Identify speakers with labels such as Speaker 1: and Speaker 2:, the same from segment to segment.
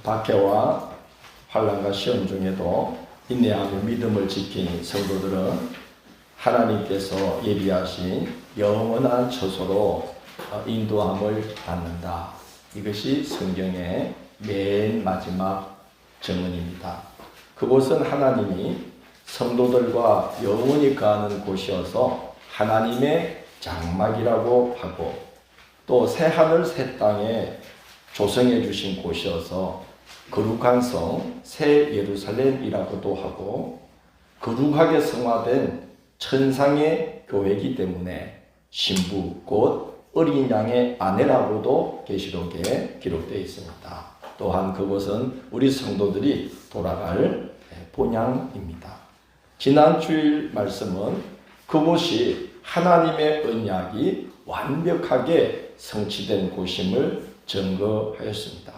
Speaker 1: 박해와 환난과 시험 중에도 인내하며 믿음을 지킨 성도들은 하나님께서 예비하신 영원한 처소로 인도함을 받는다. 이것이 성경의 맨 마지막 증언입니다. 그곳은 하나님이 성도들과 영원히 거하는 곳이어서 하나님의 장막이라고 하고, 또 새하늘 새 땅에 조성해 주신 곳이어서 거룩한 성 새 예루살렘이라고도 하고, 거룩하게 성화된 천상의 교회이기 때문에 신부 곧 어린 양의 아내라고도 계시록에 기록되어 있습니다. 또한 그곳은 우리 성도들이 돌아갈 본향입니다. 지난 주일 말씀은 그곳이 하나님의 언약이 완벽하게 성취된 곳임을 증거하였습니다.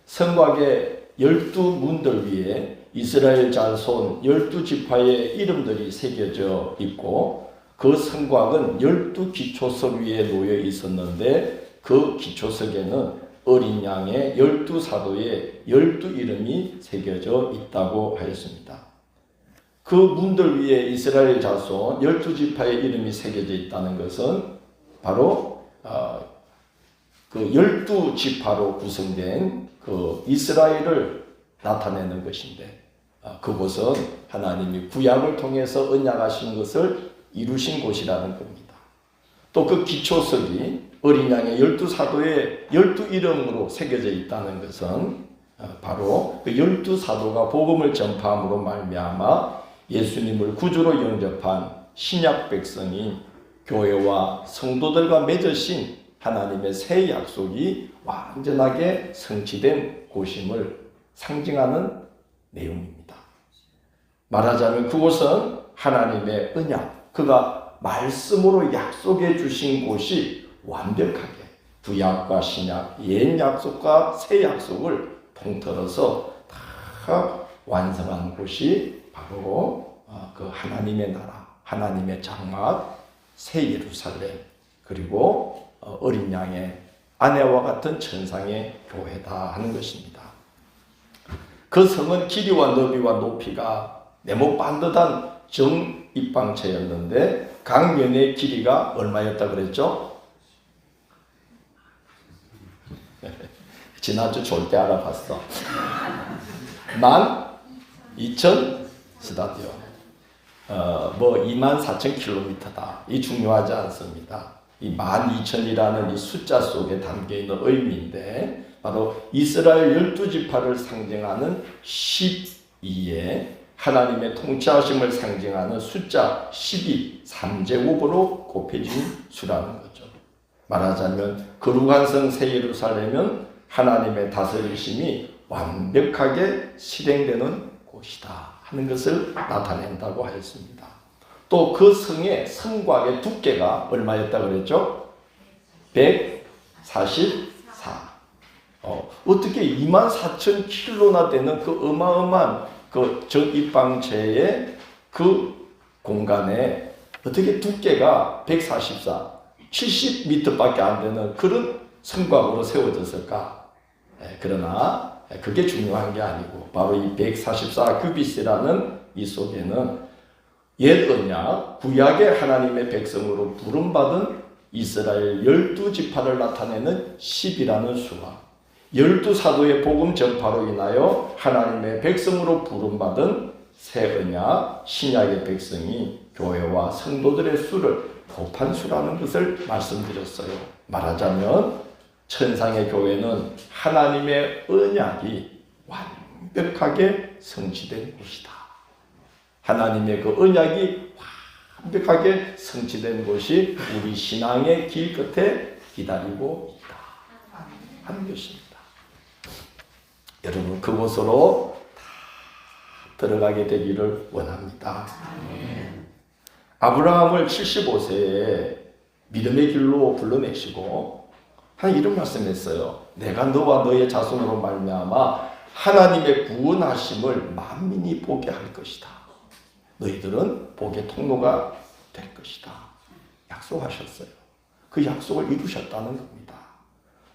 Speaker 1: 성곽의 12문들 위에 이스라엘 자손 12지파의 이름들이 새겨져 있고, 그 성곽은 12기초석 위에 놓여 있었는데, 그 기초석에는 어린 양의 12사도의 12이름이 새겨져 있다고 하였습니다. 그 문들 위에 이스라엘 자손 12지파의 이름이 새겨져 있다는 것은 바로 그 12지파로 구성된 그 이스라엘을 나타내는 것인데, 그곳은 하나님이 구약을 통해서 언약하신 것을 이루신 곳이라는 겁니다. 또 그 기초석이 어린 양의 12사도의 12이름으로 새겨져 있다는 것은 바로 그 12사도가 복음을 전파함으로 말미암아 예수님을 구주로 영접한 신약 백성인 교회와 성도들과 맺으신 하나님의 새 약속이 완전하게 성취된 곳임을 상징하는 내용입니다. 말하자면 그곳은 하나님의 언약, 그가 말씀으로 약속해 주신 곳이 완벽하게 구약과 신약, 옛 약속과 새 약속을 통틀어서 다 완성한 곳이 바로 그 하나님의 나라, 하나님의 장막, 새 예루살렘, 그리고 어린 양의 아내와 같은 천상의 교회다 하는 것입니다. 그 성은 길이와 너비와 높이가 네모 반듯한 정입방체였는데, 각 면의 길이가 얼마였다 그랬죠? 지난주 졸 때 알아봤어. 12,000 스타디오. 24,000km다. 이 중요하지 않습니다. 이 12,000이라는 이 숫자 속에 담겨있는 의미인데, 바로 이스라엘 12지파를 상징하는 12에 하나님의 통치하심을 상징하는 숫자 12, 3제곱으로 곱해진 수라는 거죠. 말하자면 거룩한 성 새 예루살렘은 하나님의 다스리심이 완벽하게 실행되는 곳이다 하는 것을 나타낸다고 하였습니다. 또 그 성의 성곽의 두께가 얼마였다 그랬죠? 144. 어떻게 24,000km나 되는 그 어마어마한 그 정입방체의 그 공간에 어떻게 두께가 144, 70m밖에 안 되는 그런 성곽으로 세워졌을까? 그러나 그게 중요한 게 아니고, 바로 이 144 규빗이라는 이 속에는 옛 언약, 구약의 하나님의 백성으로 부름받은 이스라엘 12지파를 나타내는 10이라는 수와 12사도의 복음 전파로 인하여 하나님의 백성으로 부름받은 새 언약, 신약의 백성이 교회와 성도들의 수를 곱한 수라는 것을 말씀드렸어요. 말하자면 천상의 교회는 하나님의 언약이 완벽하게 성취된 곳이다. 하나님의 그 언약이 완벽하게 성취된 곳이 우리 신앙의 길 끝에 기다리고 있다 하는 것입니다. 여러분, 그곳으로 다 들어가게 되기를 원합니다. 아브라함을 75세에 믿음의 길로 불러내시고 한 이런 말씀했어요. 내가 너와 너의 자손으로 말미암아 하나님의 구원하심을 만민이 보게 할 것이다. 너희들은 복의 통로가 될 것이다. 약속하셨어요. 그 약속을 이루셨다는 겁니다.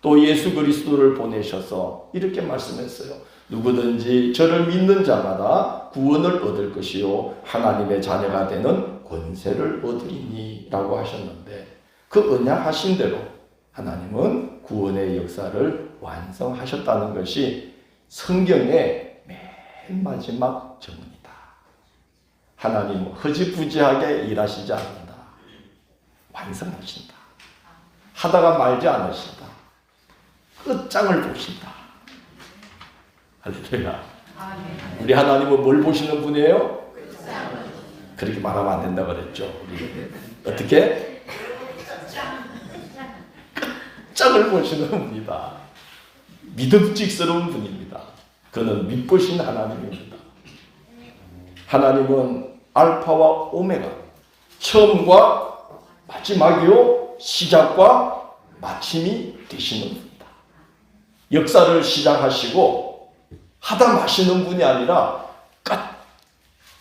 Speaker 1: 또 예수 그리스도를 보내셔서 이렇게 말씀했어요. 누구든지 저를 믿는 자마다 구원을 얻을 것이요 하나님의 자녀가 되는 권세를 얻으리니 라고 하셨는데, 그 언약하신 대로 하나님은 구원의 역사를 완성하셨다는 것이 성경의 맨 마지막 정문이다. 하나님은 허지부지하게 일하시지 않는다. 완성하신다. 하다가 말지 않으신다. 끝장을 보신다. 할렐루야. 우리 하나님은 뭘 보시는 분이에요? 그렇게 말하면 안 된다고 그랬죠. 우리 어떻게? 끝장을 보시는 분이다. 믿음직스러운 분입니다. 그는 믿보신 하나님입니다. 하나님은 알파와 오메가, 처음과 마지막이요 시작과 마침이 되시는 분이다. 역사를 시작하시고 하다 마시는 분이 아니라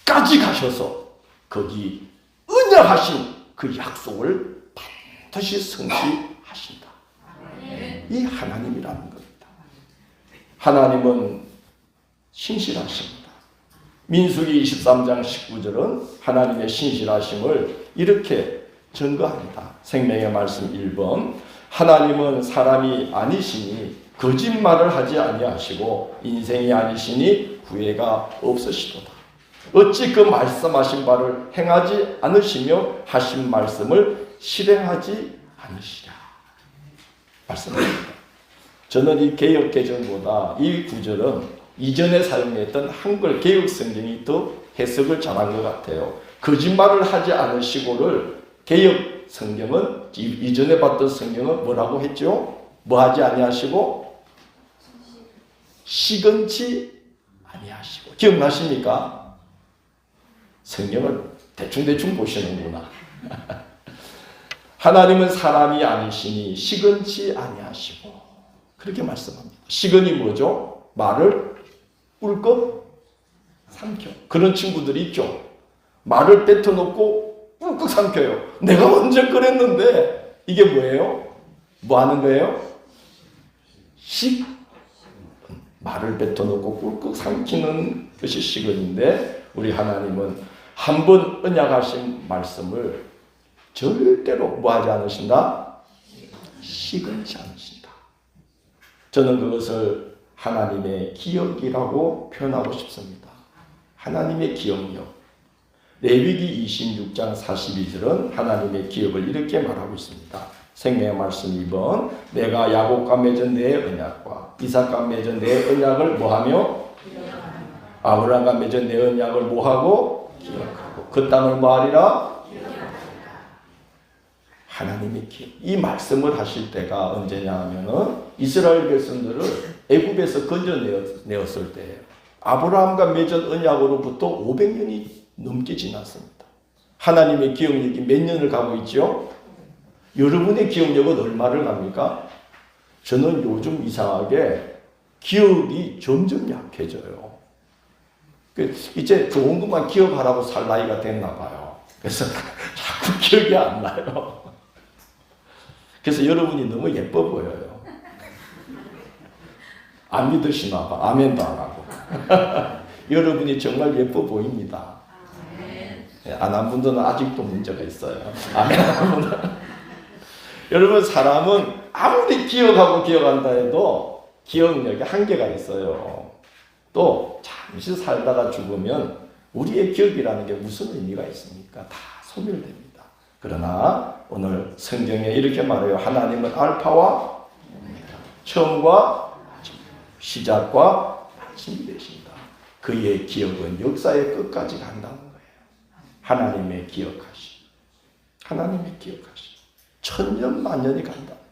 Speaker 1: 끝까지 가셔서 거기 언약하신 그 약속을 반드시 성취하신다. 이 하나님이라는 겁니다. 하나님은 신실하십니다. 민수기 23장 19절은 하나님의 신실하심을 이렇게 증거합니다. 생명의 말씀 1번, 하나님은 사람이 아니시니 거짓말을 하지 아니하시고 인생이 아니시니 후회가 없으시도다. 어찌 그 말씀하신 바를 행하지 않으시며 하신 말씀을 실행하지 않으시랴. 말씀합니다. 저는 이 개역개정보다 이 구절은 이전에 사용했던 한글 개역성경이 더 해석을 잘한 것 같아요. 거짓말을 하지 않으시고를 개역성경은 이전에 봤던 성경은 뭐라고 했죠? 뭐 하지 아니하시고 시건치 아니하시고. 기억나십니까? 성경을 대충대충 보시는구나. 하나님은 사람이 아니시니 시건치 아니하시고, 그렇게 말씀합니다. 시건이 뭐죠? 말을 꿀꺽 삼켜. 그런 친구들이 있죠. 말을 뱉어놓고 꿀꺽 삼켜요. 내가 언제 그랬는데. 이게 뭐예요? 뭐 하는 거예요? 말을 뱉어놓고 꿀꺽 삼키는 것이 시건인데, 우리 하나님은 한 번 언약하신 말씀을 절대로 뭐하지 않으신다? 시건치 않으신다. 저는 그것을 하나님의 기억이라고 표현하고 싶습니다. 하나님의 기억력. 레위기 26장 42절은 하나님의 기억을 이렇게 말하고 있습니다. 생명의 말씀 2번, 내가 야곱과 맺은 내 언약과 이삭과 맺은 내 언약을 뭐하며? 아브라함과 맺은 내 언약을 뭐하고? 기억하고 그 땅을 뭐하리라? 하나님의 기억. 이 말씀을 하실 때가 언제냐 하면은 이스라엘 백성들을 애굽에서 건져내었을 때예요. 아브라함과 맺은 언약으로부터 500년이 넘게 지났습니다. 하나님의 기억력이 몇 년을 가고 있죠? 여러분의 기억력은 얼마를 갑니까? 저는 요즘 이상하게 기억이 점점 약해져요. 이제 좋은 것만 기억하라고 살 나이가 됐나 봐요. 그래서 자꾸 기억이 안 나요. 그래서 여러분이 너무 예뻐 보여요. 안 믿으시나 봐. 아멘도 안 하고. 여러분이 정말 예뻐 보입니다. 안 한 분들은 아직도 문제가 있어요. 아멘 한 분들은. 여러분, 사람은 아무리 기억하고 기억한다 해도 기억력에 한계가 있어요. 또 잠시 살다가 죽으면 우리의 기억이라는 게 무슨 의미가 있습니까? 다 소멸됩니다. 그러나 오늘 성경에 이렇게 말해요. 하나님은 알파와 처음과 시작과 마침이 되신다. 그의 기억은 역사의 끝까지 간다는 거예요. 하나님의 기억하심. 하나님의 기억하심. 천년 만년이 간다는 거예요.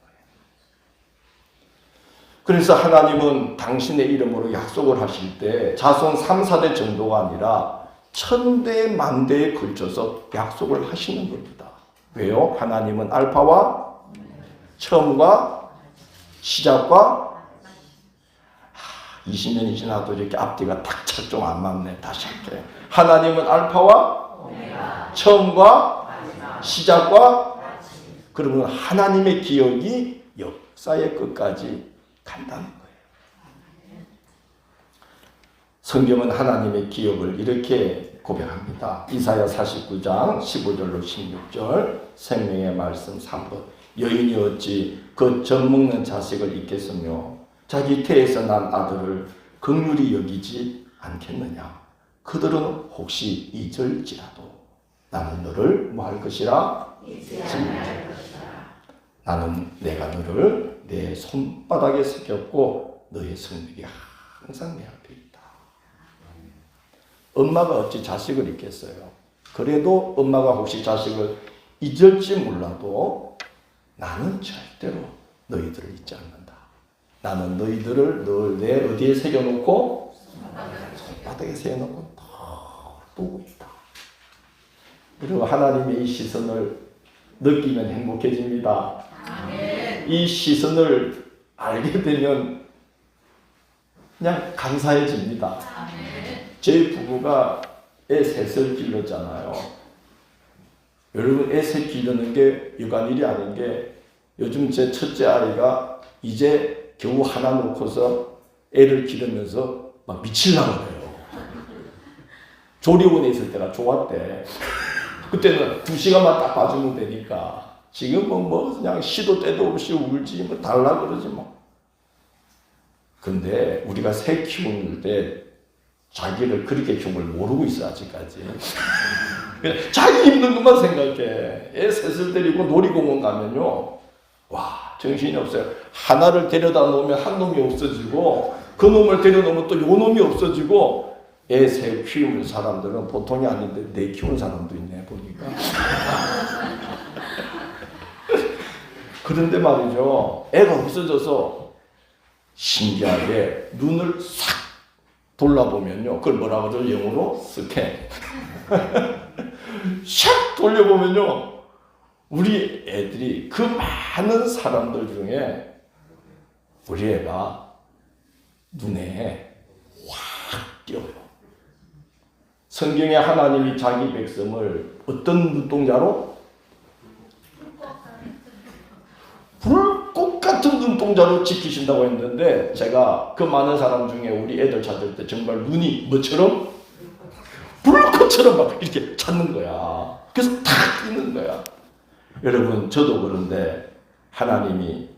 Speaker 1: 그래서 하나님은 당신의 이름으로 약속을 하실 때 자손 3, 4대 정도가 아니라 1000대, 만대에 걸쳐서 약속을 하시는 겁니다. 왜요? 하나님은 알파와 처음과 시작과 20년이 지나도 이렇게 앞뒤가 탁착 좀 안 맞네. 다시 할게요. 하나님은 알파와 처음과 시작과, 그러면 하나님의 기억이 역사의 끝까지 간다는 거예요. 성경은 하나님의 기업을 이렇게 고백합니다. 이사야 49장 15절로 16절, 생명의 말씀 3번. 여인이 어찌 그 젖먹는 자식을 잊겠으며 자기 태에서 난 아들을 긍휼히 여기지 않겠느냐. 그들은 혹시 잊을지라도 나는 너를 뭐 할 것이라? 나는 내가 너를 내 손바닥에 새겼고 너의 성벽이 항상 내 앞에 있다. 엄마가 어찌 자식을 잊겠어요? 그래도 엄마가 혹시 자식을 잊을지 몰라도 나는 절대로 너희들을 잊지 않는다. 나는 너희들을 늘 내 어디에 새겨놓고? 손바닥에 새겨놓고 보고 있다. 그리고 하나님의 이 시선을 느끼면 행복해집니다. 이 시선을 알게 되면 그냥 감사해집니다. 제 부부가 애 셋을 길렀잖아요. 여러분, 애 셋 기르는 게 육안일이 아닌 게 요즘 제 첫째 아이가 이제 겨우 하나 놓고서 애를 기르면서 막 미치려고 그래요. 조리원에 있을 때가 좋았대. 그때는 2시간만 딱 봐주면 되니까. 지금은 뭐 그냥 시도 때도 없이 울지 뭐 달라 그러지 뭐. 근데 우리가 새 키우는 때 자기를 그렇게 키운 걸 모르고 있어 아직까지. 자기 힘든 것만 생각해. 애 셋을 데리고 놀이공원 가면요, 와 정신이 없어요. 하나를 데려다 놓으면 한 놈이 없어지고 그 놈을 데려놓으면 또 요 놈이 없어지고. 애 셋 키우는 사람들은 보통이 아닌데 내 키우는 사람도 있네 보니까. 그런데 말이죠, 애가 없어져서 신기하게 눈을 싹 돌아보면요, 그걸 뭐라 그러죠? 영어로 스캔. 샥 돌려보면요, 우리 애들이 그 많은 사람들 중에 우리 애가 눈에 확 띄어요. 성경에 하나님이 자기 백성을 어떤 눈동자로? 불꽃 같은 눈동자로 지키신다고 했는데, 제가 그 많은 사람 중에 우리 애들 찾을 때 정말 눈이 뭐처럼? 불꽃처럼 막 이렇게 찾는 거야. 그래서 탁 뜨는 거야. 여러분, 저도 그런데 하나님이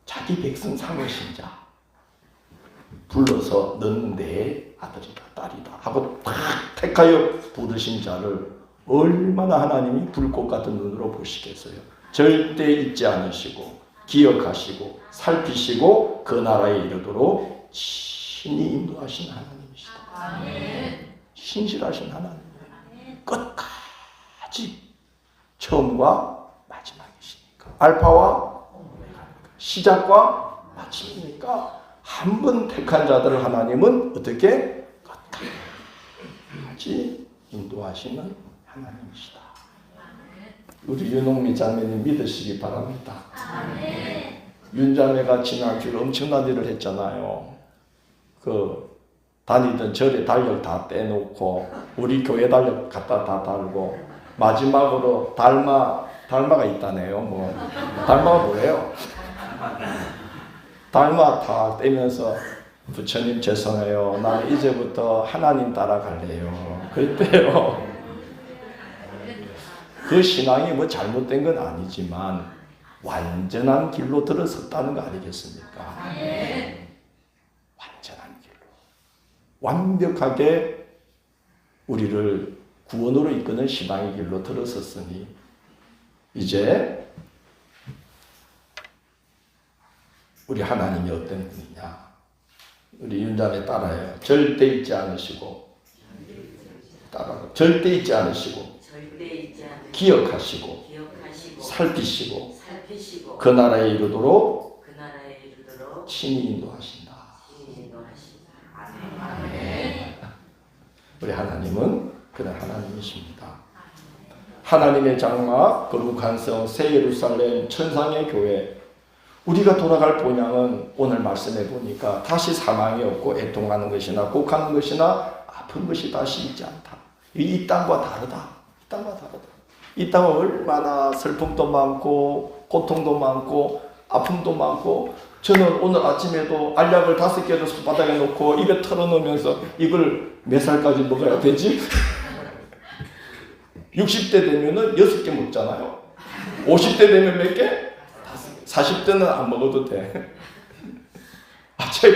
Speaker 1: 자기 백성 삼으신 자 불러서 너는 내 아들이다 딸이다 하고 탁 택하여 부르신 자를 얼마나 하나님이 불꽃 같은 눈으로 보시겠어요. 절대 잊지 않으시고 기억하시고 살피시고 그 나라에 이르도록 친히 인도하신 하나님이시다. 아멘. 신실하신 하나님이에요. 끝까지 처음과 마지막이시니까, 알파와 시작과 마침이니까 한 번 택한 자들을 하나님은 어떻게 끝까지 인도하시는 하나님이시다. 우리 윤홍미 자매님 믿으시기 바랍니다. 윤 자매가 지난주에 엄청난 일을 했잖아요. 그 다니던 절에 달력 다 떼놓고 우리 교회 달력 갖다 다 달고 마지막으로 달마가 있다네요. 뭐 달마가 뭐예요? 달마 다 떼면서 부처님 죄송해요. 나는 이제부터 하나님 따라갈래요. 그랬대요. 그 신앙이 뭐 잘못된 건 아니지만 완전한 길로 들어섰다는 거 아니겠습니까? 완전한 길로. 완벽하게 우리를 구원으로 이끄는 신앙의 길로 들어섰으니 이제 우리 하나님이 어떤 분이냐. 우리 윤자매 따라해요. 절대 잊지 않으시고 절대 잊지 않으시고 기억하시고 살피시고 그 나라에 이르도록 친히 인도하신다. 아멘. 우리 하나님은 그런 하나님이십니다. 하나님의 장막, 거룩한 성, 새 예루살렘, 천상의 교회. 우리가 돌아갈 본향은 오늘 말씀해 보니까 다시 사망이 없고 애통하는 것이나 곡하는 것이나 아픈 것이 다시 있지 않다. 이 땅과 다르다. 이 땅과 다르다. 이 땅은 얼마나 슬픔도 많고 고통도 많고 아픔도 많고, 저는 오늘 아침에도 알약을 5개를 손바닥에 놓고 입에 털어놓으면서 이걸 몇 살까지 먹어야 되지? 60대 되면은 6개 먹잖아요. 50대 되면 몇 개? 40대는 안 먹어도 돼. 제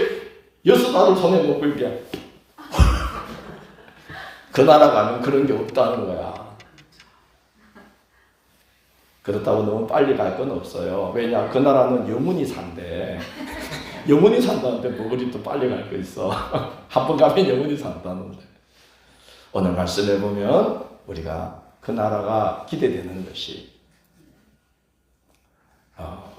Speaker 1: 6알을 손에 놓고 이렇게. 그 나라 가면 그런 게 없다는 거야. 그렇다고 너무 빨리 갈 건 없어요. 왜냐? 그 나라는 영원히 산대. 영원히 산다는데 뭐 그리 또 빨리 갈 거 있어. 한 번 가면 영원히 산다는데. 오늘 말씀해 보면 우리가 그 나라가 기대되는 것이,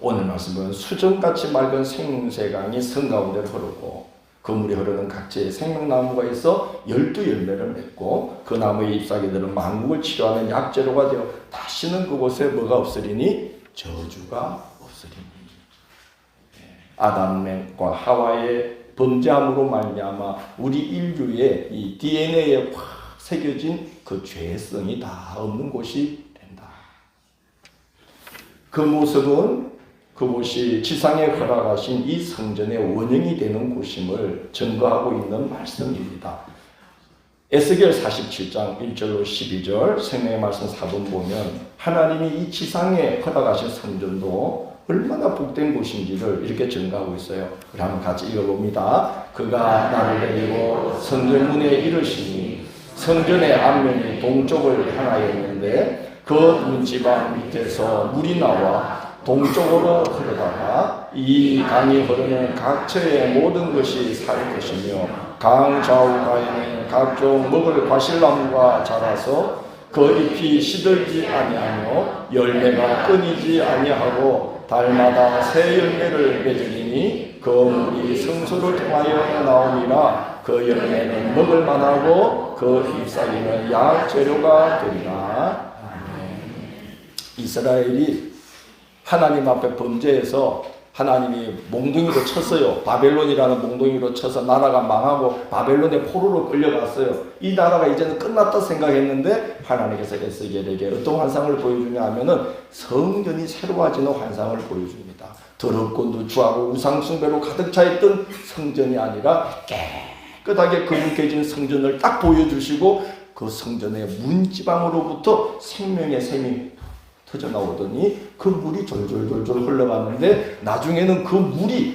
Speaker 1: 오늘 말씀 보면 수정같이 맑은 생명새강이 성 가운데로 흐르고 그 물이 흐르는 각지에 생명나무가 있어 12열매를 맺고 그 나무의 잎사귀들은 만국을 치료하는 약재료가 되어 다시는 그곳에 뭐가 없으리니? 저주가 없으리니. 아담과 하와의 범죄함으로 말미암아 우리 인류의 이 DNA에 확 새겨진 그 죄성이 다 없는 곳이 된다. 그 모습은 그곳이 지상에 허락하신 이 성전의 원형이 되는 곳임을 증거하고 있는 말씀입니다. 에스겔 47장 1절로 12절 생명의 말씀 4분 보면 하나님이 이 지상에 허락하신 성전도 얼마나 복된 곳인지를 이렇게 증거하고 있어요. 우리 한번 같이 읽어봅니다. 그가 나를 데리고 성전문에 이르시니 성전의 앞면이 동쪽을 향하였는데 그 문지방 밑에서 물이 나와 동쪽으로 흐르다가 이 강이 흐르는 각처의 모든 것이 살 것이며 강 좌우가에는 각종 먹을 과실나무가 자라서 그 잎이 시들지 아니하며 열매가 끊이지 아니하고 달마다 새 열매를 맺으리니 그 물이 성소를 통하여 나오니라. 그 열매는 먹을 만하고 그 잎사귀는 약재료가 되리라. 이스라엘이 하나님 앞에 범죄해서 하나님이 몽둥이로 쳤어요. 바벨론이라는 몽둥이로 쳐서 나라가 망하고 바벨론의 포로로 끌려갔어요. 이 나라가 이제는 끝났다 생각했는데 하나님께서 에스겔에게 어떤 환상을 보여주냐 하면은 성전이 새로워지는 환상을 보여줍니다. 더럽고 누추하고 우상숭배로 가득 차있던 성전이 아니라 깨끗하게 거룩해진 성전을 딱 보여주시고 그 성전의 문지방으로부터 생명의 샘이 터져나오더니 그 물이 졸졸졸졸 흘러갔는데 나중에는 그 물이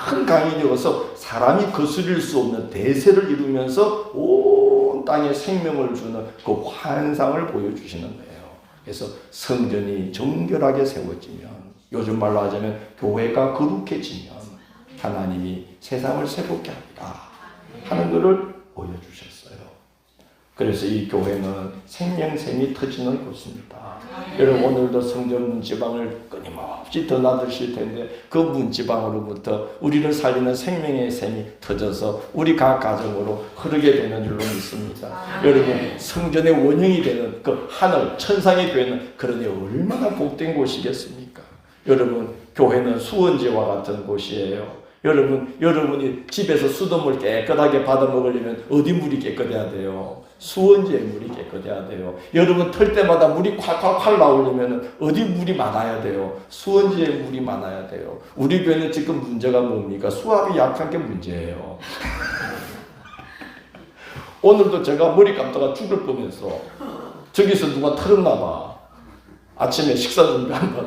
Speaker 1: 큰 강이 되어서 사람이 거스릴 수 없는 대세를 이루면서 온 땅에 생명을 주는 그 환상을 보여주시는 거예요. 그래서 성전이 정결하게 세워지면, 요즘 말로 하자면 교회가 거룩해지면 하나님이 세상을 새롭게 합니다 하는 것을 보여주셨어요. 그래서 이 교회는 생명샘이 터지는 곳입니다. 여러분 오늘도 성전 문지방을 끊임없이 드나드실 텐데 그 문지방으로부터 우리를 살리는 생명의 샘이 터져서 우리 각 가정으로 흐르게 되는 줄로 믿습니다. 여러분 성전의 원형이 되는 그 하늘 천상의 교회는 그러니 얼마나 복된 곳이겠습니까? 여러분 교회는 수원지와 같은 곳이에요. 여러분이 집에서 수돗물 깨끗하게 받아 먹으려면 어디 물이 깨끗해야 돼요? 수원지의 물이 깨끗해야 돼요. 여러분 털 때마다 물이 콸콸콸 나오려면 어디 물이 많아야 돼요? 수원지의 물이 많아야 돼요. 우리 교회는 지금 문제가 뭡니까? 수압이 약한 게 문제예요. 오늘도 제가 머리 감다가 죽을 뻔했어. 저기서 누가 털었나 봐. 아침에 식사 준비한다.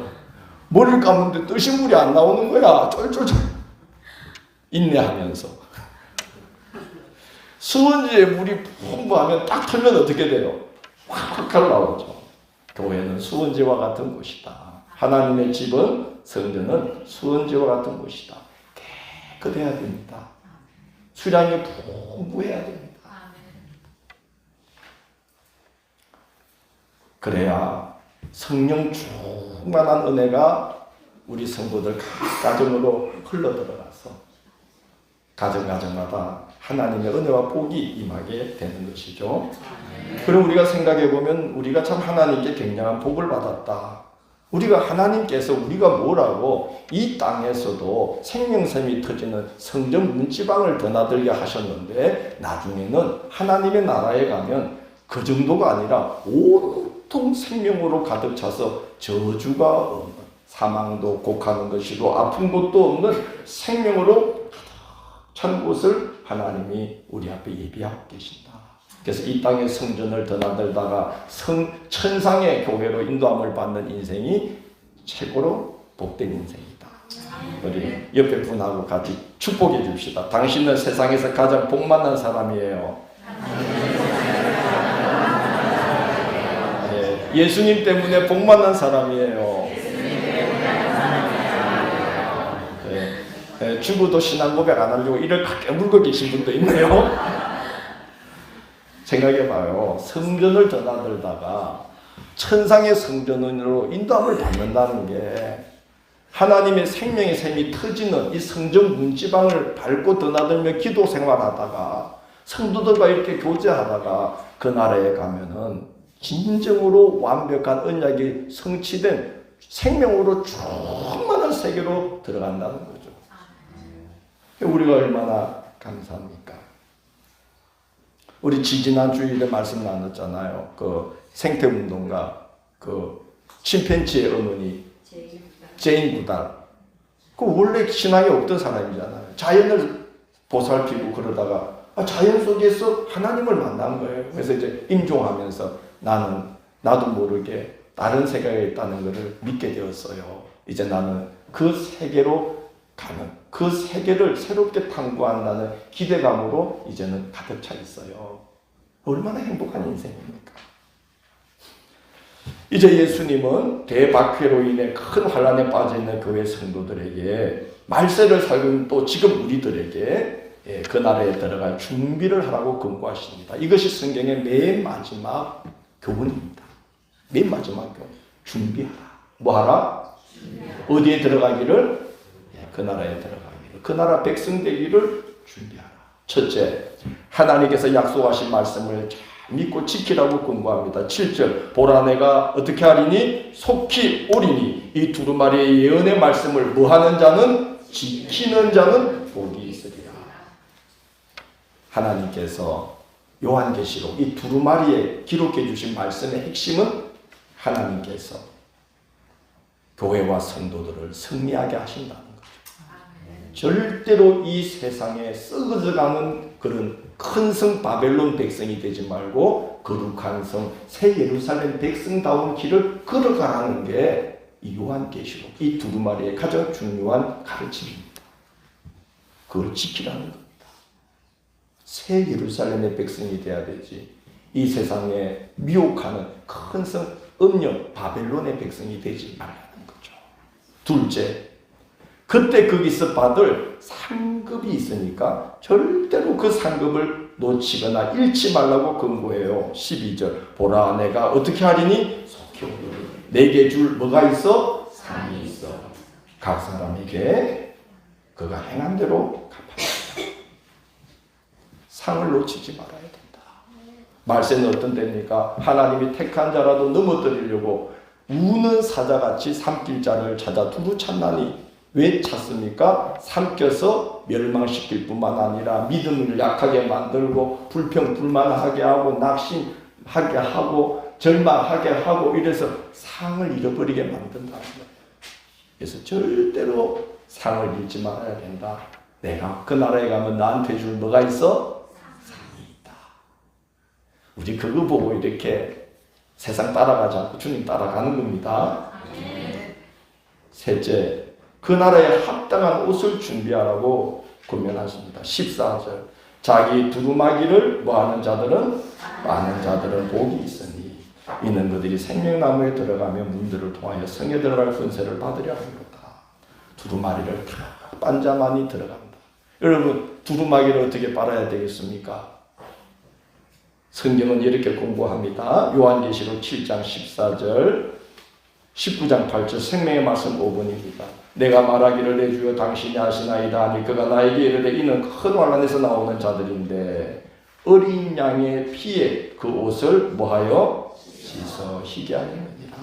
Speaker 1: 머리를 감는데 뜨신 물이 안 나오는 거야. 쫄쫄쫄. 인내하면서. 수원지에 물이 풍부하면 딱 털면 어떻게 돼요? 확확 나오죠. 교회는 수원지와 같은 곳이다. 하나님의 집은, 성전은 수원지와 같은 곳이다. 깨끗해야 됩니다. 수량이 풍부해야 됩니다. 그래야 성령 충만한 은혜가 우리 성도들 가정으로 흘러들어가서 가정가정마다 하나님의 은혜와 복이 임하게 되는 것이죠. 그럼 우리가 생각해보면 우리가 참 하나님께 굉장한 복을 받았다. 우리가 하나님께서 우리가 뭐라고 이 땅에서도 생명샘이 터지는 성전 문지방을 드나들게 하셨는데 나중에는 하나님의 나라에 가면 그 정도가 아니라 온통 생명으로 가득 차서 저주가 없는 사망도 곡하는 것이고 아픈 것도 없는 생명으로 찬 곳을 하나님이 우리 앞에 예비하고 계신다. 그래서 이 땅의 성전을 드나들다가 천상의 교회로 인도함을 받는 인생이 최고로 복된 인생이다. 우리 옆에 분하고 같이 축복해 줍시다. 당신은 세상에서 가장 복만난 사람이에요. 네, 예수님 때문에 복만난 사람이에요. 네, 죽어도 신앙 고백 안 하려고 이를 깨물고 계신 분도 있네요. 생각해봐요. 성전을 드나들다가 천상의 성전으로 인도함을 받는다는 게 하나님의 생명의 샘이 터지는 이 성전 문지방을 밟고 드나들며 기도 생활하다가 성도들과 이렇게 교제하다가 그 나라에 가면은 진정으로 완벽한 언약이 성취된 생명으로 충만한 세계로 들어간다는 거죠. 우리가 얼마나 감사합니까? 우리 지지난 주일에 말씀 나눴잖아요. 그 생태운동가 그 침팬지의 어머니 제인 구달. 그 원래 신앙이 없던 사람이잖아요. 자연을 보살피고 그러다가 자연 속에서 하나님을 만난 거예요. 그래서 이제 임종하면서 나도 모르게 다른 세계가 있다는 것을 믿게 되었어요. 이제 나는 그 세계로 가는, 그 세계를 새롭게 탐구한다는 기대감으로 이제는 가득 차 있어요. 얼마나 행복한 인생입니까? 이제 예수님은 대박해로 인해 큰 환란에 빠져있는 교회 성도들에게 말세를 살고 있는 또 지금 우리들에게 그 나라에 들어갈 준비를 하라고 권고하십니다. 이것이 성경의 맨 마지막 교훈입니다. 맨 마지막 교훈. 준비하라. 뭐 하라? 어디에 들어가기를? 그 나라에 들어가기를. 그 나라 백성 되기를 준비하라. 첫째, 하나님께서 약속하신 말씀을 잘 믿고 지키라고 권고합니다. 7절, 보라 내가 어떻게 하리니? 속히 오리니 이 두루마리의 예언의 말씀을 뭐하는 자는? 지키는 자는 복이 있으리라. 하나님께서 요한계시록 이 두루마리에 기록해 주신 말씀의 핵심은 하나님께서 교회와 성도들을 승리하게 하신다는 거죠. 절대로 이 세상에 썩어져가는 그런 큰 성 바벨론 백성이 되지 말고 거룩한 성 새 예루살렘 백성다운 길을 걸어가라는 게 이 요한계시록 이 두루마리의 가장 중요한 가르침입니다. 그걸 지키라는 겁니다. 새 예루살렘의 백성이 돼야 되지 이 세상에 미혹하는 큰 성 음녀 바벨론의 백성이 되지 말라는 거죠. 둘째, 그때 거기서 받을 상급이 있으니까 절대로 그 상급을 놓치거나 잃지 말라고 권고해요. 12절, 보라 내가 어떻게 하리니? 속히 오리니 내게 줄 뭐가 있어? 상이 있어. 각 사람에게 그가 행한 대로 갚아라. 상을 놓치지 말아야 된다. 말세는 어떤 때입니까? 하나님이 택한 자라도 넘어뜨리려고 우는 사자같이 삼킬 자를 찾아 두루 찾나니 왜 찾습니까? 삼켜서 멸망시킬 뿐만 아니라 믿음을 약하게 만들고 불평불만하게 하고 낙심하게 하고 절망하게 하고 이래서 상을 잃어버리게 만든다는 거예요. 그래서 절대로 상을 잃지 말아야 된다. 내가 그 나라에 가면 나한테 줄 뭐가 있어? 상이 있다. 우리 그거 보고 이렇게 세상 따라가지 않고 주님 따라가는 겁니다. 셋째, 그 나라에 합당한 옷을 준비하라고 권면하십니다. 14절, 자기 두루마기를 뭐하는 자들은 많은 자들은 복이 있으니 이는 그들이 생명나무에 들어가며 문들을 통하여 성에 들어갈 권세를 받으려 합니다. 두루마리를 다 빤자만이 들어간다. 여러분 두루마기를 어떻게 빨아야 되겠습니까? 성경은 이렇게 공부합니다. 요한계시록 7장 14절 19장 8절 생명의 말씀 5번입니다. 내가 말하기를 내 주여 당신이 하시나이다 하니 그가 나에게 이르되 이는 큰 환난에서 나오는 자들인데 어린 양의 피에 그 옷을 뭐하여 씻어 희게 하였느니라.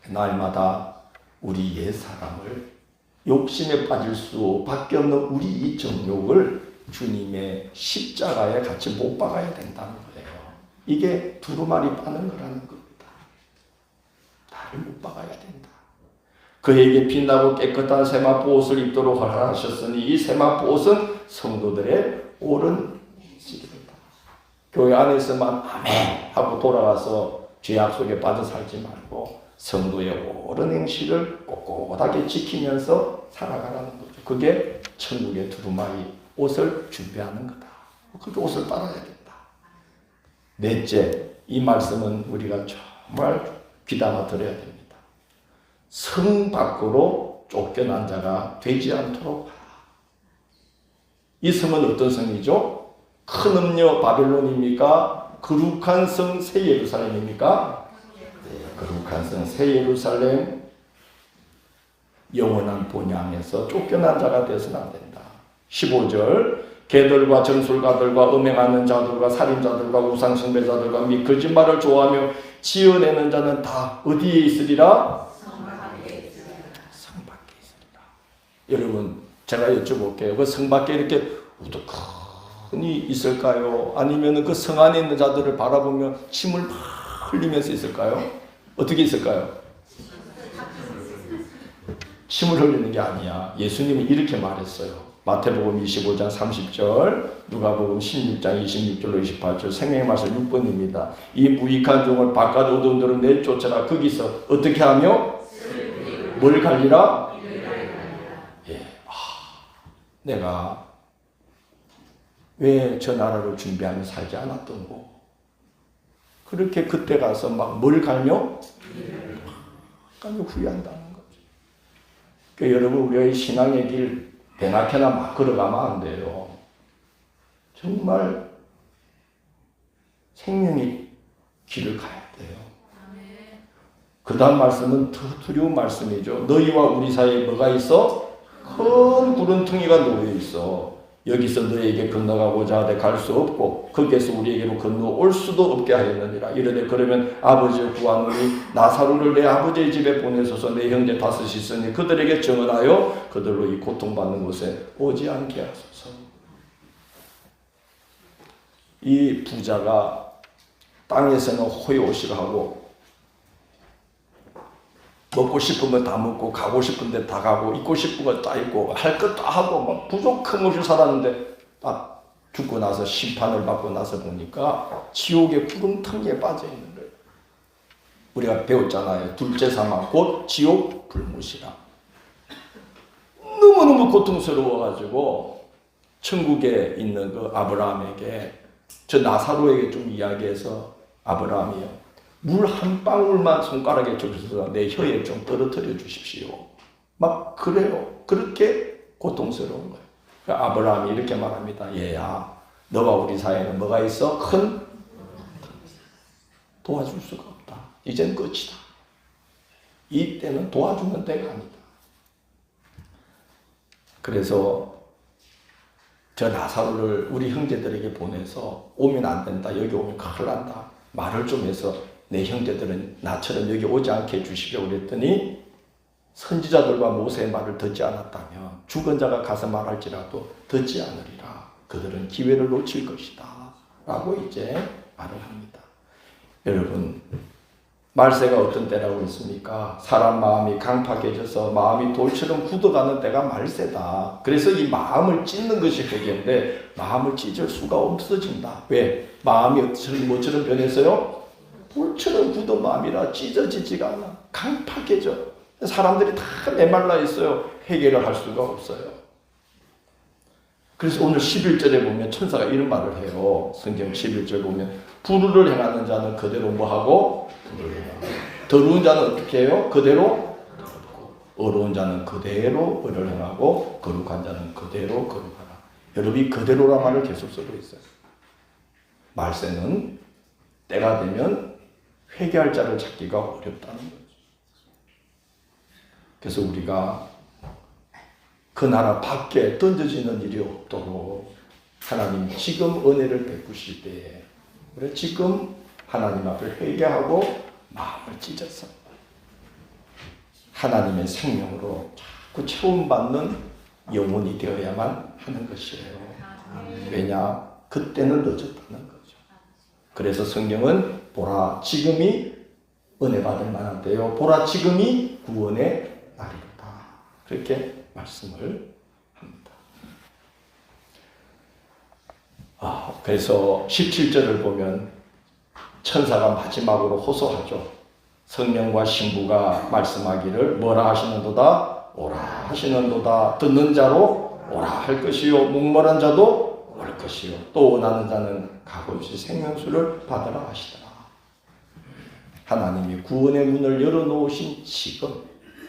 Speaker 1: 날마다 우리 옛사람을 욕심에 빠질 수밖에 없는 우리 이 정욕을 주님의 십자가에 같이 못 박아야 된다는 거예요. 이게 두루마리 빠는 거라는 겁니다. 나를 못 박아야 된다. 그에게 빛나고 깨끗한 세마포 옷을 입도록 허락하셨으니 이 세마포 옷은 성도들의 옳은 인식입니다. 교회 안에서만 아멘 하고 돌아가서 죄악 속에 빠져 살지 말고 성도의 옳은 행실을 꼿꼿하게 지키면서 살아가라는 거죠. 그게 천국의 두루마리 옷을 준비하는 거다. 그 옷을 빨아야 된다. 넷째, 이 말씀은 우리가 정말 귀담아 들어야 됩니다. 성 밖으로 쫓겨난 자가 되지 않도록 하라. 이 성은 어떤 성이죠? 큰 음녀 바벨론입니까? 거룩한 성 새 예루살렘입니까? 네, 거룩한 성 새 예루살렘, 영원한 본향에서 쫓겨난 자가 되어서는 안 된다. 15절, 개들과 정술가들과 음행하는 자들과 살인자들과 우상숭배자들과 및 거짓말을 좋아하며 지어내는 자는 다 어디에 있으리라? 성 밖에 있으리라. 여러분, 제가 여쭤볼게요. 그 성 밖에 이렇게 우두커니 있을까요? 아니면 그 성 안에 있는 자들을 바라보며 침을 막 흘리면서 있을까요? 어떻게 있을까요? 침을 흘리는 게 아니야. 예수님은 이렇게 말했어요. 마태복음 25장 30절, 누가복음 16장 26절로 28절, 생명의 말씀 6번입니다. 이 무익한 종을 바깥 어두운데로 내쫓아라. 거기서 어떻게 하며? 뭘 갈리라? 예. 내가 왜 저 나라를 준비하며 살지 않았던 거? 그렇게 그때 가서 막 뭘 갈며? 후회한다는 거죠. 그러니까 여러분, 우리의 신앙의 길 대낮에나 막 걸어가면 안 돼요. 정말 생명의 길을 가야 돼요. 그 다음 말씀은 더 두려운 말씀이죠. 너희와 우리 사이에 뭐가 있어? 큰 구름텅이가 놓여 있어. 여기서 너희에게 건너가고자 하되 갈 수 없고 거기에서 우리에게로 건너올 수도 없게 하였느니라. 이르되 그러면 아버지를 구하노니 나사로를 내 아버지의 집에 보내소서. 내 형제 다섯이 있으니 그들에게 증언하여 그들로 이 고통받는 곳에 오지 않게 하소서. 이 부자가 땅에서는 호요시하고 먹고 싶은 거 다 먹고 가고 싶은 데 다 가고 입고 싶은 거 다 입고 할 것 다 하고 막 부족함 없이 살았는데 딱 죽고 나서 심판을 받고 나서 보니까 지옥의 구름텅이에 빠져 있는 거예요. 우리가 배웠잖아요. 둘째 사망 곧 지옥 불못이라. 너무너무 고통스러워가지고 천국에 있는 그 아브라함에게, 저 나사로에게 좀 이야기해서 아브라함이요, 물 한 방울만 손가락에 주셔서 내 혀에 좀 떨어뜨려 주십시오. 막 그래요. 그렇게 고통스러운 거예요. 그러니까 아브라함이 이렇게 말합니다. 얘야, 너와 우리 사이에는 뭐가 있어? 큰 도와줄 수가 없다. 이젠 끝이다. 이때는 도와주는 때가 아니다. 그래서 저 나사로를 우리 형제들에게 보내서 오면 안 된다. 여기 오면 큰일 난다. 말을 좀 해서 내 형제들은 나처럼 여기 오지 않게 해주십시오. 그랬더니 선지자들과 모세의 말을 듣지 않았다면 죽은 자가 가서 말할지라도 듣지 않으리라. 그들은 기회를 놓칠 것이다. 라고 이제 말을 합니다. 여러분, 말세가 어떤 때라고 했습니까? 사람 마음이 강팍해져서 마음이 돌처럼 굳어가는 때가 말세다. 그래서 이 마음을 찢는 것이 회개인데 마음을 찢을 수가 없어진다. 왜? 마음이 뭐처럼 변했어요? 돌처럼 굳은 마음이라 찢어지지가 않아. 강팍해져. 사람들이 다 메말라 있어요. 해결을 할 수가 없어요. 그래서 오늘 11절에 보면 천사가 이런 말을 해요. 성경 11절 보면 불의를 행하는 자는 그대로 뭐하고? 더러운 자는 어떻게 해요? 그대로 더럽고, 어려운 자는 그대로 의를 행하고 거룩한 자는 그대로 거룩하라. 여러분이 그대로란 말을 계속 쓰고 있어요. 말세는 때가 되면 회개할 자를 찾기가 어렵다는 거죠. 그래서 우리가 그 나라 밖에 던져지는 일이 없도록 하나님 지금 은혜를 베푸실 때에 우리 지금 하나님 앞에 회개하고 마음을 찢어서 하나님의 생명으로 자꾸 체험받는 영혼이 되어야만 하는 것이에요. 왜냐? 그때는 늦었다는 거죠. 그래서 성경은 보라 지금이 은혜 받을 만한 때요, 보라 지금이 구원의 날이다. 그렇게 말씀을 합니다. 그래서 17절을 보면 천사가 마지막으로 호소하죠. 성령과 신부가 말씀하기를 뭐라 하시는도다? 오라 하시는도다. 듣는 자로 오라 할 것이요 목마른 자도 올 것이요 또 원하는 자는 값없이 생명수를 받으라 하시더라. 하나님이 구원의 문을 열어놓으신 지금,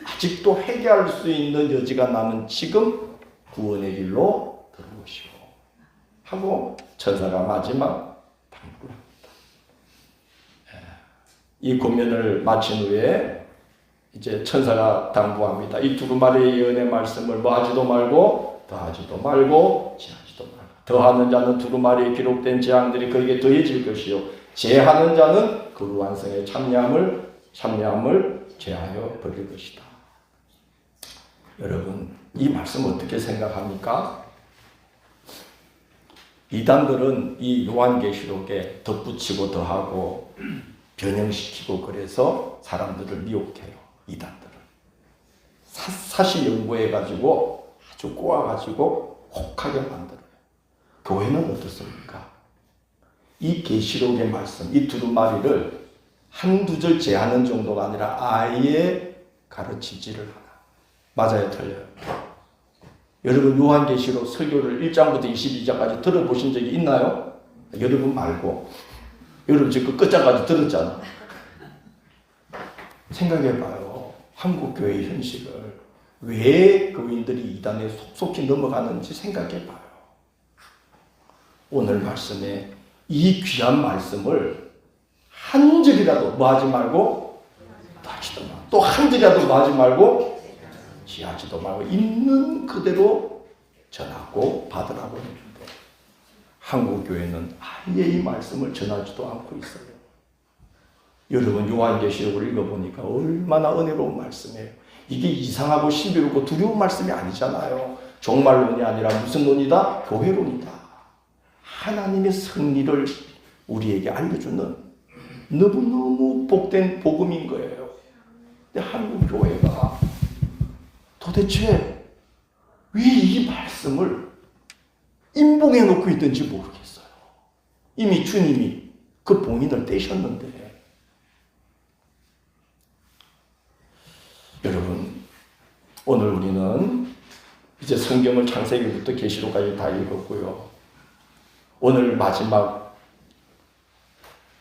Speaker 1: 아직도 회개할 수 있는 여지가 남은 지금 구원의 길로 들어오시오 하고 천사가 마지막 당부를 합니다. 이 권면을 마친 후에 이제 천사가 당부합니다. 이 두루마리의 예언의 말씀을 뭐 하지도 말고 더하지도 말고 제하지도 말고, 더하는 자는 두루마리에 기록된 재앙들이 그에게 더해질 것이요 제하는 자는 그 완성에 참여함을 제하여 버릴 것이다. 여러분, 이 말씀 어떻게 생각합니까? 이단들은 이 요한계시록에 덧붙이고 더하고 변형시키고 그래서 사람들을 미혹해요. 이단들은 사실 연구해가지고 아주 꼬아가지고 혹하게 만들어요. 교회는 어떻습니까? 이 계시록의 말씀, 이 두루마리를 한두 절 제하는 정도가 아니라 아예 가르치지를 하나. 맞아요, 틀려요? 여러분 요한계시록 설교를 1장부터 22장까지 들어보신 적이 있나요? 여러분 말고. 여러분 지금 끝장까지 들었잖아. 생각해봐요. 한국교회의 현실을. 왜 교인들이 이단에 속속히 넘어가는지 생각해봐요. 오늘 말씀에 이 귀한 말씀을 한 절이라도 뭐 하지 말고 하지도 말고 또 한 절이라도 뭐 하지 말고 지하지도 말고 있는 그대로 전하고 받으라고 했는데 한국교회는 아예 이 말씀을 전하지도 않고 있어요. 여러분 요한계시록을 읽어보니까 얼마나 은혜로운 말씀이에요. 이게 이상하고 신비롭고 두려운 말씀이 아니잖아요. 종말론이 아니라 무슨 논이다? 교회론이다. 하나님의 승리를 우리에게 알려주는 너무너무 복된 복음인 거예요. 근데 한국 교회가 도대체 왜 이 말씀을 인봉해 놓고 있는지 모르겠어요. 이미 주님이 그 봉인을 떼셨는데. 여러분, 오늘 우리는 이제 성경을 창세기부터 계시록까지 다 읽었고요. 오늘 마지막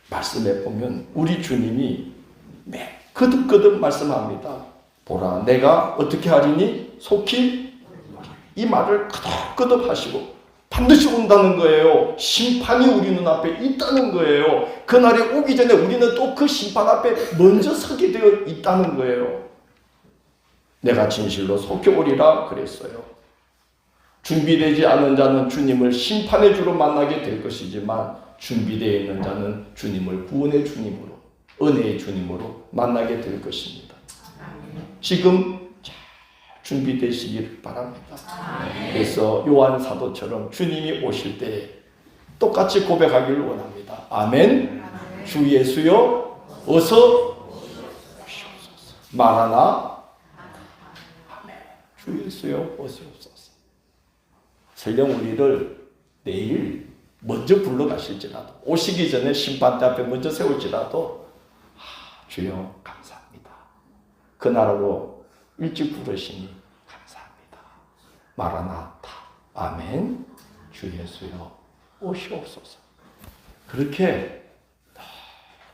Speaker 1: 말씀에 보면 우리 주님이 거듭거듭 말씀합니다. 보라, 내가 어떻게 하리니 속히 이 말을 거듭거듭 하시고 반드시 온다는 거예요. 심판이 우리 눈앞에 있다는 거예요. 그날이 오기 전에 우리는 또 그 심판 앞에 먼저 서게 되어 있다는 거예요. 내가 진실로 속히 오리라 그랬어요. 준비되지 않은 자는 주님을 심판의 주로 만나게 될 것이지만 준비되어 있는 자는 주님을 구원의 주님으로, 은혜의 주님으로 만나게 될 것입니다. 지금 잘 준비되시길 바랍니다. 그래서 요한 사도처럼 주님이 오실 때 똑같이 고백하기를 원합니다. 아멘. 주 예수여 어서 오시옵소서. 마라나. 아멘. 주 예수여 어서 오소서. 설령 우리를 내일 먼저 불러가실지라도, 오시기 전에 심판대 앞에 먼저 세울지라도 주여 감사합니다. 그 나라로 일찍 부르시니 감사합니다. 마라나타. 아멘. 주 예수여 오시옵소서. 그렇게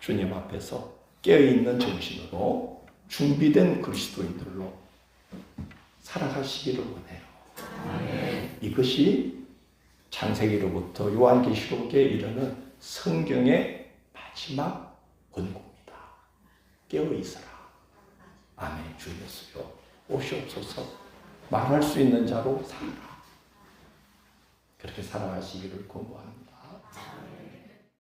Speaker 1: 주님 앞에서 깨어있는 정신으로 준비된 그리스도인들로 살아가시기를 원해요. 이것이 창세기로부터 요한계시록에 이르는 성경의 마지막 원고입니다. 깨어있어라. 아멘. 주 예수여 오시옵소서. 말할 수 있는 자로 살아라. 그렇게 살아가시기를 권고합니다.